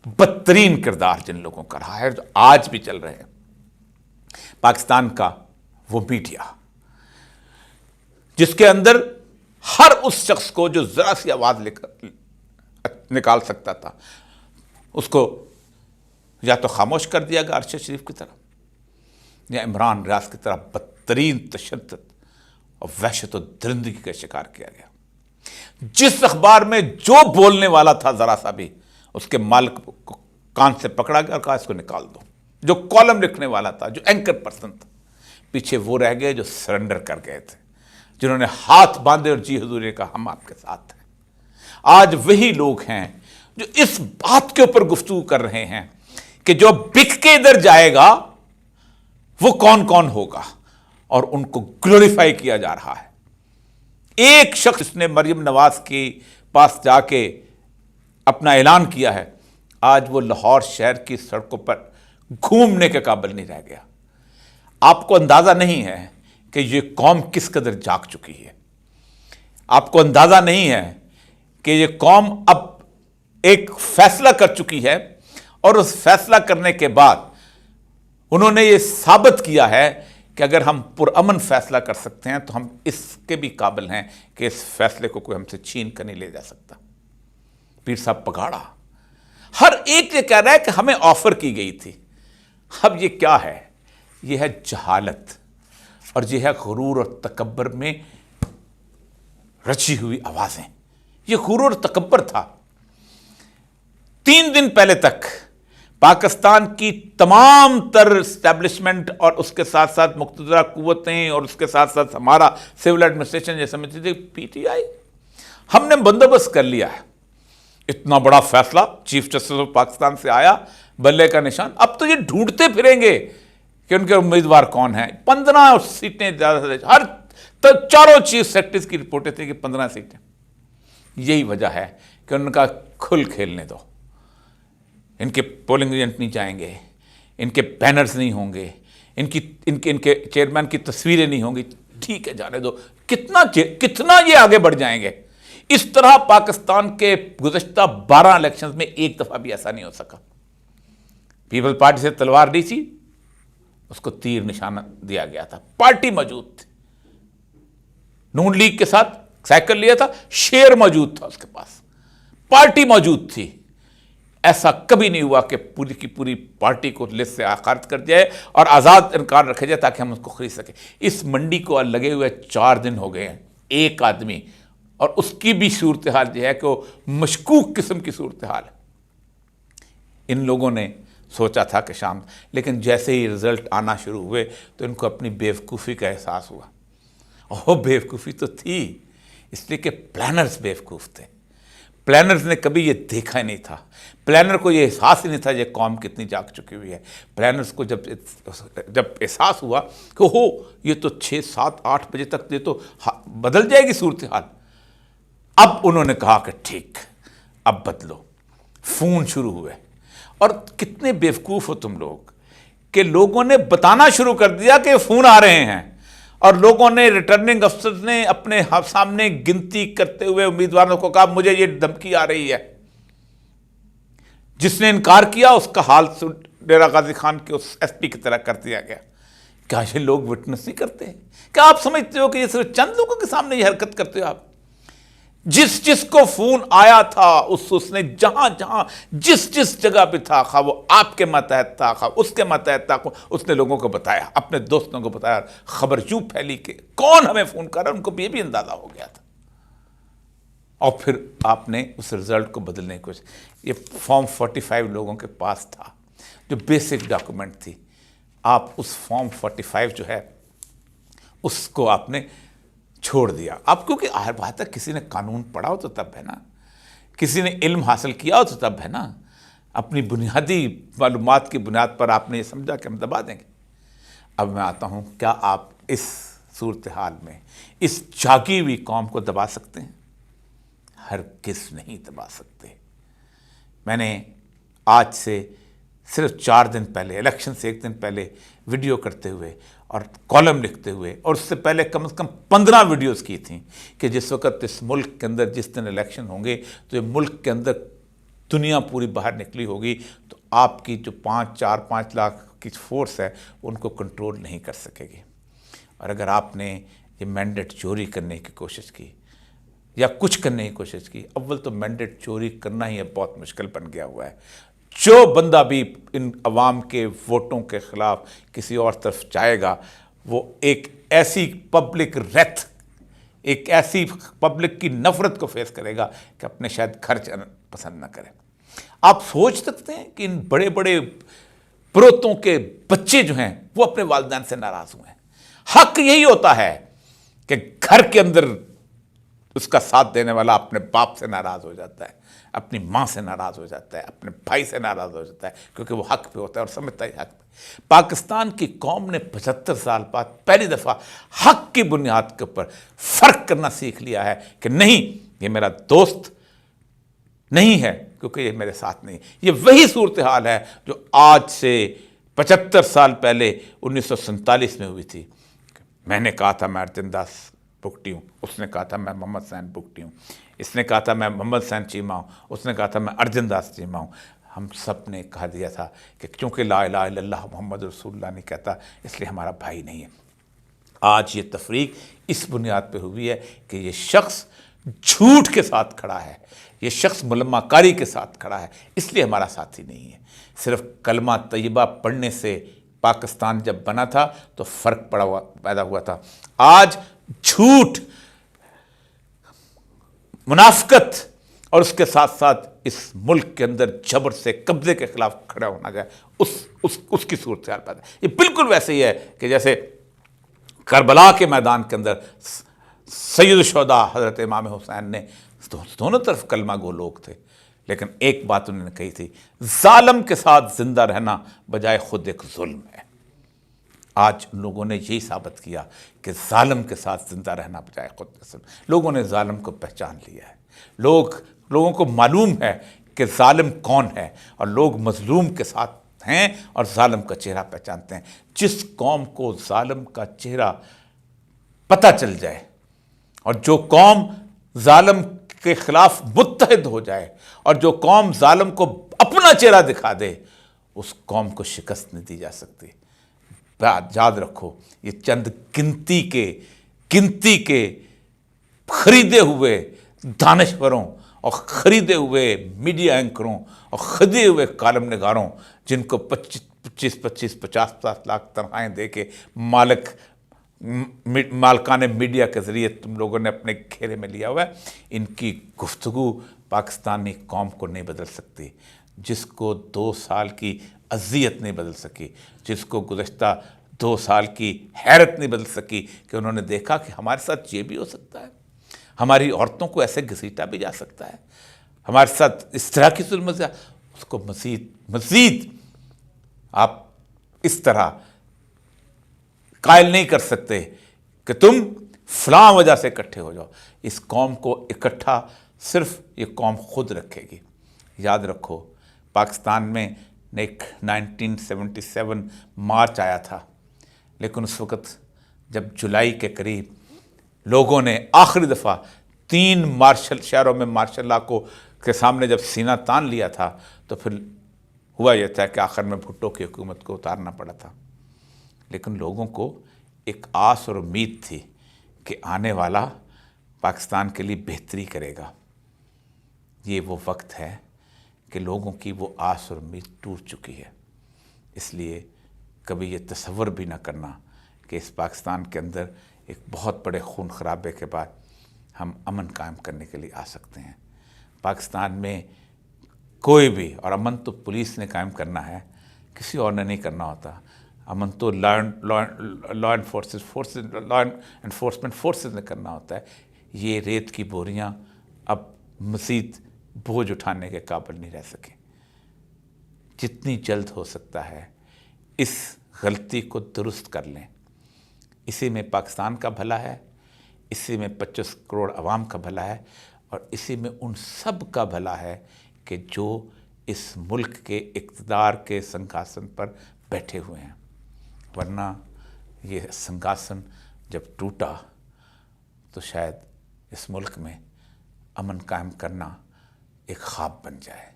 بدترین کردار جن لوگوں کا رہا ہے جو آج بھی چل رہے ہیں، پاکستان کا وہ میڈیا جس کے اندر ہر اس شخص کو جو ذرا سی آواز نکال سکتا تھا اس کو یا تو خاموش کر دیا گیا ارشد شریف کی طرح، یا عمران ریاض کی طرح بدترین تشدد اور وحشت و درندگی کا شکار کیا گیا۔ جس اخبار میں جو بولنے والا تھا ذرا سا بھی، اس کے مالک کو کان سے پکڑا گیا اور کہا اس کو نکال دو۔ جو کالم لکھنے والا تھا، جو اینکر پرسن تھا، پیچھے وہ رہ گئے جو سرنڈر کر گئے تھے، جنہوں نے ہاتھ باندھے اور جی حضور نے کہا ہم آپ کے ساتھ ہیں۔ آج وہی لوگ ہیں جو اس بات کے اوپر گفتگو کر رہے ہیں کہ جو بک کے ادھر جائے گا وہ کون کون ہوگا، اور ان کو گلوریفائی کیا جا رہا ہے۔ ایک شخص نے مریم نواز کے پاس جا کے اپنا اعلان کیا ہے، آج وہ لاہور شہر کی سڑکوں پر گھومنے کے قابل نہیں رہ گیا۔ آپ کو اندازہ نہیں ہے کہ یہ قوم کس قدر جاگ چکی ہے، آپ کو اندازہ نہیں ہے کہ یہ قوم اب ایک فیصلہ کر چکی ہے، اور اس فیصلہ کرنے کے بعد انہوں نے یہ ثابت کیا ہے کہ اگر ہم پرامن فیصلہ کر سکتے ہیں تو ہم اس کے بھی قابل ہیں کہ اس فیصلے کو کوئی ہم سے چھین کر نہیں لے جا سکتا۔ پیر صاحب پگاڑا، ہر ایک یہ کہہ رہا ہے کہ ہمیں آفر کی گئی تھی۔ اب یہ کیا ہے؟ یہ ہے جہالت، اور یہ ہے غرور اور تکبر میں رچی ہوئی آوازیں۔ یہ غرور اور تکبر تھا۔ 3 دن پہلے تک پاکستان کی تمام تر اسٹیبلشمنٹ اور اس کے ساتھ ساتھ مقتدرہ قوتیں اور اس کے ساتھ ساتھ ہمارا سول ایڈمنسٹریشن یہ سمجھتی تھی پی ٹی آئی، ہم نے بندوبست کر لیا ہے، اتنا بڑا فیصلہ چیف جسٹس آف پاکستان سے آیا، بلے کا نشان۔ اب تو یہ ڈھونڈتے پھریں گے کہ ان کے امیدوار کون ہیں۔ 15 سیٹیں زیادہ سے ہر چاروں چیف سیکرٹریز کی رپورٹیں تھیں کہ 15 سیٹیں۔ یہی وجہ ہے کہ ان کا کھل کھیلنے دو، ان کے پولنگ ایجنٹ نہیں جائیں گے، ان کے بینرز نہیں ہوں گے، ان کے چیئرمین کی تصویریں نہیں ہوں گی، ٹھیک ہے جانے دو۔ کتنا یہ آگے بڑھ جائیں گے۔ اس طرح پاکستان کے گزشتہ 12 الیکشنز میں ایک دفعہ بھی ایسا نہیں ہو سکا۔ پیپل پارٹی سے تلوار دی تھی، اس کو تیر نشانہ دیا گیا تھا، پارٹی موجود تھی۔ نون لیگ کے ساتھ سائیکل لیا تھا، شیر موجود تھا اس کے پاس، پارٹی موجود تھی۔ ایسا کبھی نہیں ہوا کہ پوری کی پوری پارٹی کو لسٹ سے خارج کر دیا ہے اور آزاد انکار رکھا جائے تاکہ ہم اس کو خرید سکیں۔ اس منڈی کو لگے ہوئے 4 دن ہو گئے ہیں، ایک آدمی، اور اس کی بھی صورتحال یہ ہے کہ وہ مشکوک قسم کی صورتحال ہے۔ ان لوگوں نے سوچا تھا کہ شام، لیکن جیسے ہی رزلٹ آنا شروع ہوئے تو ان کو اپنی بیوقوفی کا احساس ہوا۔ اور وہ بیوقوفی تو تھی اس لیے کہ پلانرز بیوقوف تھے۔ پلانرز نے کبھی یہ دیکھا ہی نہیں تھا، پلانر کو یہ احساس ہی نہیں تھا یہ قوم کتنی جاگ چکی ہوئی ہے۔ پلانرز کو جب احساس ہوا کہ یہ تو 6 7 8 بجے تک یہ تو بدل جائے گی صورتحال، اب انہوں نے کہا کہ ٹھیک اب بدلو۔ فون شروع ہوئے، اور کتنے بیوقوف ہو تم لوگ کہ لوگوں نے بتانا شروع کر دیا کہ فون آ رہے ہیں، اور لوگوں نے ریٹرننگ افسرز نے اپنے سامنے گنتی کرتے ہوئے امیدواروں کو کہا مجھے یہ دھمکی آ رہی ہے۔ جس نے انکار کیا اس کا حال ڈیرہ غازی خان کے اس ایس پی کی طرح کر دیا گیا۔ کیا یہ لوگ وٹنس نہیں کرتے ہیں؟ کیا آپ سمجھتے ہو کہ یہ صرف چند لوگوں کے سامنے یہ حرکت کرتے ہو آپ؟ جس کو فون آیا تھا اس نے جہاں جس جگہ پہ تھا، خواہ وہ آپ کے ماتحت تھا، خواہ اس کے ماتحت تھا، اس نے لوگوں کو بتایا، اپنے دوستوں کو بتایا۔ خبر یوں پھیلی کہ کون ہمیں فون کر رہا ہے، ان کو یہ بھی اندازہ ہو گیا تھا۔ اور پھر آپ نے اس رزلٹ کو بدلنے کی کوشش۔ یہ فارم 45 لوگوں کے پاس تھا جو بیسک ڈاکومنٹ تھی، آپ اس فارم 45 جو ہے اس کو آپ نے چھوڑ دیا۔ اب کیونکہ ہر بات ہے، کسی نے قانون پڑھا ہو تو تب ہے نا، کسی نے علم حاصل کیا ہو تو تب ہے نا۔ اپنی بنیادی معلومات کی بنیاد پر آپ نے یہ سمجھا کہ ہم دبا دیں گے۔ اب میں آتا ہوں، کیا آپ اس صورتحال میں اس جاگی ہوئی قوم کو دبا سکتے ہیں؟ ہرگز نہیں دبا سکتے۔ میں نے آج سے صرف 4 دن پہلے، الیکشن سے 1 دن پہلے ویڈیو کرتے ہوئے اور کالم لکھتے ہوئے، اور اس سے پہلے کم از کم 15 ویڈیوز کی تھیں کہ جس وقت اس ملک کے اندر جس دن الیکشن ہوں گے تو یہ ملک کے اندر دنیا پوری باہر نکلی ہوگی تو آپ کی جو 4-5 لاکھ کی فورس ہے ان کو کنٹرول نہیں کر سکے گی. اور اگر آپ نے یہ مینڈیٹ چوری کرنے کی کوشش کی یا کچھ کرنے کی کوشش کی، اول تو مینڈیٹ چوری کرنا ہی بہت مشکل بن گیا ہوا ہے. جو بندہ بھی ان عوام کے ووٹوں کے خلاف کسی اور طرف جائے گا وہ ایک ایسی پبلک ریتھ، ایک ایسی پبلک کی نفرت کو فیس کرے گا کہ اپنے شاید گھر جانا پسند نہ کرے. آپ سوچ سکتے ہیں کہ ان بڑے بڑے پروتوں کے بچے جو ہیں وہ اپنے والدین سے ناراض ہوئے ہیں. حق یہی ہوتا ہے کہ گھر کے اندر اس کا ساتھ دینے والا اپنے باپ سے ناراض ہو جاتا ہے، اپنی ماں سے ناراض ہو جاتا ہے، اپنے بھائی سے ناراض ہو جاتا ہے، کیونکہ وہ حق پہ ہوتا ہے اور سمجھتا ہے حق پہ. پاکستان کی قوم نے 75 سال بعد پہلی دفعہ حق کی بنیاد کے اوپر فرق کرنا سیکھ لیا ہے کہ نہیں، یہ میرا دوست نہیں ہے کیونکہ یہ میرے ساتھ نہیں. یہ وہی صورتحال ہے جو آج سے 75 سال پہلے 1947 میں ہوئی تھی. میں نے کہا تھا میں ارجن داس بگٹی ہوں، اس نے کہا تھا میں محمد حسین بگٹی ہوں، اس نے کہا تھا میں محمد حسین چیمہ ہوں، اس نے کہا تھا میں ارجن داس چیمہ ہوں. ہم سب نے کہا دیا تھا کہ چونکہ لا الہ الا اللہ محمد رسول اللہ نہیں کہتا اس لیے ہمارا بھائی نہیں ہے. آج یہ تفریق اس بنیاد پہ ہوئی ہے کہ یہ شخص جھوٹ کے ساتھ کھڑا ہے، یہ شخص ملمہ کاری کے ساتھ کھڑا ہے، اس لیے ہمارا ساتھی نہیں ہے. صرف کلمہ طیبہ پڑھنے سے پاکستان جب بنا تھا تو فرق پیدا ہوا تھا. آج جھوٹ، منافقت اور اس کے ساتھ ساتھ اس ملک کے اندر جبر سے قبضے کے خلاف کھڑا ہونا گیا، اس کی صورتحال پیدا. یہ بالکل ویسے ہی ہے کہ جیسے کربلا کے میدان کے اندر سید الشہداء حضرت امام حسین نے، دونوں طرف کلمہ گو لوگ تھے، لیکن ایک بات انہوں نے کہی تھی، ظالم کے ساتھ زندہ رہنا بجائے خود ایک ظلم ہے. آج لوگوں نے یہی ثابت کیا کہ ظالم کے ساتھ زندہ رہنا بجائے خود ایک ظلم. لوگوں نے ظالم کو پہچان لیا ہے، لوگوں کو معلوم ہے کہ ظالم کون ہے، اور لوگ مظلوم کے ساتھ ہیں اور ظالم کا چہرہ پہچانتے ہیں. جس قوم کو ظالم کا چہرہ پتہ چل جائے اور جو قوم ظالم کے خلاف متحد ہو جائے اور جو قوم ظالم کو اپنا چہرہ دکھا دے، اس قوم کو شکست نہیں دی جا سکتی. یاد رکھو، یہ چند گنتی کے خریدے ہوئے دانشوروں اور خریدے ہوئے میڈیا اینکروں اور خریدے ہوئے کالم نگاروں، جن کو 50 لاکھ تنخواہیں دے کے مالکان میڈیا کے ذریعے تم لوگوں نے اپنے گھیرے میں لیا ہوا ہے، ان کی گفتگو پاکستانی قوم کو نہیں بدل سکتی. جس کو 2 سال کی اذیت نہیں بدل سکی، جس کو گزشتہ 2 سال کی حیرت نہیں بدل سکی کہ انہوں نے دیکھا کہ ہمارے ساتھ یہ بھی ہو سکتا ہے، ہماری عورتوں کو ایسے گھسیٹا بھی جا سکتا ہے، ہمارے ساتھ اس طرح کی ظلم، اس کو مزید آپ اس طرح قائل نہیں کر سکتے کہ تم فلاں وجہ سے اکٹھے ہو جاؤ. اس قوم کو اکٹھا صرف یہ قوم خود رکھے گی. یاد رکھو، پاکستان میں ایک 1977 مارچ آیا تھا، لیکن اس وقت جب جولائی کے قریب لوگوں نے آخری دفعہ 3 شہروں میں مارشل لا کے سامنے جب سینہ تان لیا تھا تو پھر ہوا یہ تھا کہ آخر میں بھٹو کی حکومت کو اتارنا پڑا تھا. لیکن لوگوں کو ایک آس اور امید تھی کہ آنے والا پاکستان کے لیے بہتری کرے گا. یہ وہ وقت ہے کہ لوگوں کی وہ آس اور امید ٹوٹ چکی ہے. اس لیے کبھی یہ تصور بھی نہ کرنا کہ اس پاکستان کے اندر ایک بہت بڑے خون خرابے کے بعد ہم امن قائم کرنے کے لیے آ سکتے ہیں. پاکستان میں کوئی بھی، اور امن تو پولیس نے قائم کرنا ہے، کسی اور نے نہیں کرنا ہوتا. امن تو لا انفورسمنٹ فورسز نے کرنا ہوتا ہے. یہ ریت کی بوریاں اب مزید بوجھ اٹھانے کے قابل نہیں رہ سکے. جتنی جلد ہو سکتا ہے اس غلطی کو درست کر لیں. اسی میں پاکستان کا بھلا ہے، اسی میں 25 کروڑ عوام کا بھلا ہے، اور اسی میں ان سب کا بھلا ہے کہ جو اس ملک کے اقتدار کے سنگھاسن پر بیٹھے ہوئے ہیں. ورنہ یہ سنگھاسن جب ٹوٹا تو شاید اس ملک میں امن قائم کرنا ایک خواب بن جائے.